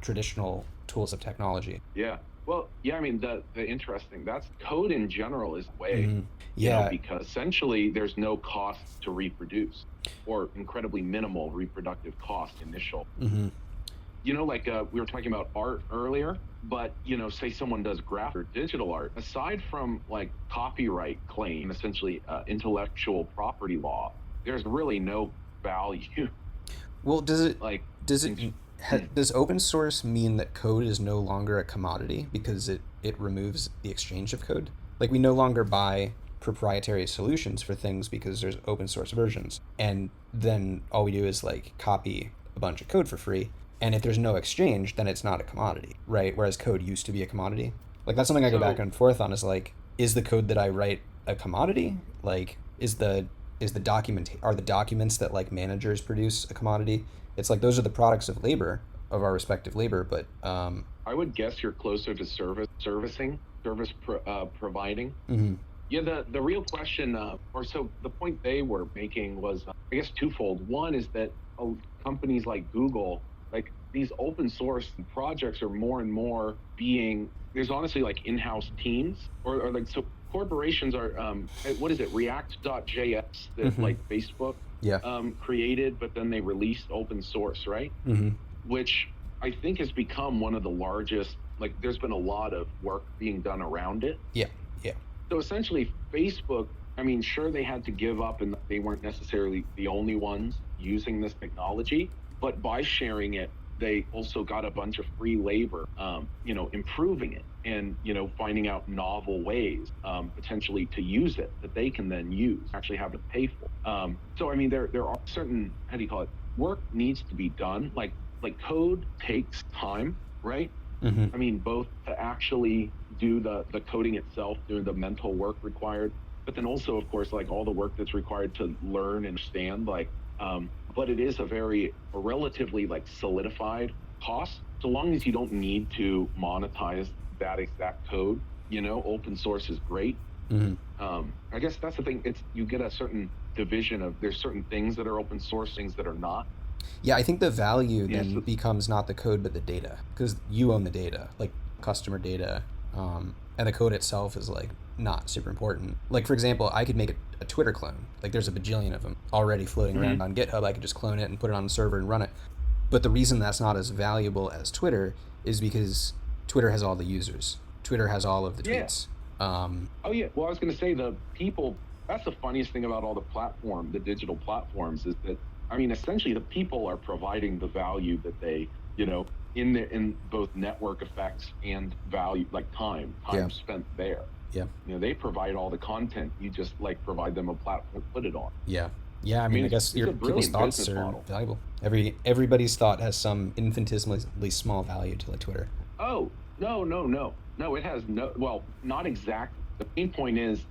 traditional tools of technology. yeah. Well, yeah, I mean, the interesting, that's code in general is way, Hmm. Yeah. because essentially there's no cost to reproduce, or incredibly minimal reproductive cost initial. Hmm. Like we were talking about art earlier, but say someone does graphic or digital art, aside from like copyright claim, essentially intellectual property law, there's really no value. Well, like, does in, it hmm, does open source mean that code is no longer a commodity because it removes the exchange of code? Like we no longer buy proprietary solutions for things because there's open source versions, and then all we do is like copy a bunch of code for free. And if there's no exchange, then it's not a commodity, right? Whereas code used to be a commodity. Like that's something I go back so and forth on. Is like, is the code that I write a commodity? Like, is the document are the documents that like managers produce a commodity? It's like those are the products of labor, of our respective labor, but I would guess you're closer to providing. mm-hmm. Yeah, the real question, or so the point they were making was, I guess, twofold. One is that companies like Google, like these open source projects, are more and more being. There's honestly like in-house teams, or like, so corporations are. What is it? React.js that Mm-hmm. like Facebook Yeah. created, but then they released open source, right? Mm-hmm. Which I think has become one of the largest. Like, there's been a lot of work being done around it. Yeah. Yeah. So essentially, Facebook I mean, sure, they had to give up and they weren't necessarily the only ones using this technology, but by sharing it, they also got a bunch of free labor, improving it and, finding out novel ways, potentially to use it that they can then use, actually have to pay for. So, I mean, there are certain, how do you call it? Work needs to be done. Like code takes time, right? Mm-hmm. I mean, both to actually do the coding itself, do the mental work required, but then also, of course, like all the work that's required to learn and understand, but it is a relatively like solidified cost. So long as you don't need to monetize that exact code, open source is great. Mm-hmm. I guess that's the thing. You get a certain division of there's certain things that are open source, things that are not. Yeah, I think the value Yeah, then so- becomes not the code but the data, because you own the data, like customer data, and the code itself is like not super important. Like for example, I could make a Twitter clone. Like there's a bajillion of them already floating around on GitHub. I could just clone it and put it on the server and run it. But the reason that's not as valuable as Twitter is because Twitter has all the users. Twitter has all of the Yeah. tweets. Oh yeah. Well, I was going to say the people. That's the funniest thing about all the digital platforms, is that I mean, essentially, the people are providing the value that they, in both network effects and value, like time Yeah. spent there. Yeah. They provide all the content. You just like provide them a platform to put it on. Yeah. Yeah, I mean, I guess it's your a people's brilliant thoughts business are model. valuable. Everybody's thought has some infinitesimally small value to like Twitter. Oh, no. It has no. Well, not exactly. The main point is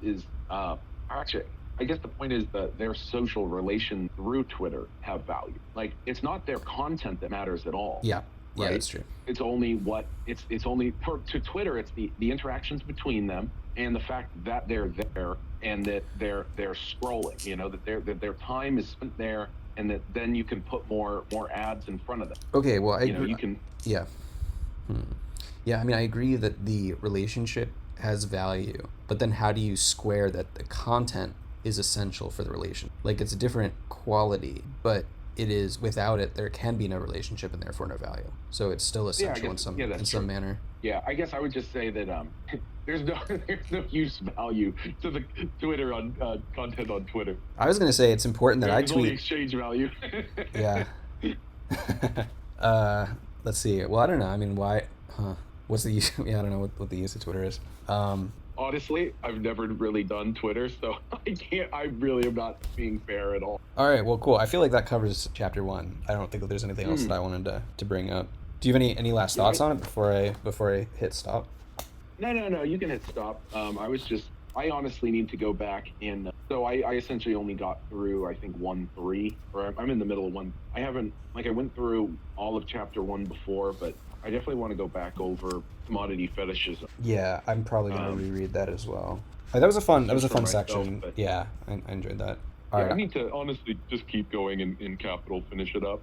actually, I guess the point is that their social relations through Twitter have value. Like, it's not their content that matters at all. Yeah. Yeah, Right? that's true. It's only it's only to Twitter. It's the interactions between them and the fact that they're there and that they're scrolling. That their time is spent there, and that then you can put more ads in front of them. Okay, well, You can. Yeah. Yeah, I mean, I agree that the relationship has value, but then how do you square that the content is essential for the relation? Like, it's a different quality, but it is, without it, there can be no relationship and therefore no value. So it's still essential in some manner. Yeah, I guess I would just say that there's no use value to the Twitter on content on Twitter. I was going to say it's important that I There's only tweet. exchange value. Yeah. Let's see. Well, I don't know. I mean, why? What's the use? Yeah, I don't know what the use of Twitter is. Honestly, I've never really done Twitter, so I really am not being fair at all. All right, well, cool. I feel like that covers chapter 1. I don't think that there's anything else that I wanted to bring up. Do you have any last thoughts on it before I hit stop? No, you can hit stop. I honestly need to go back in. So I essentially only got through, I think, 1-3, or I'm in the middle of 1. I haven't, I went through all of chapter 1 before, but I definitely want to go back over commodity fetishism. Yeah, I'm probably gonna reread that as well. That was a fun section. But Yeah, I enjoyed that. All yeah, right. I need to honestly just keep going in Capital, finish it up.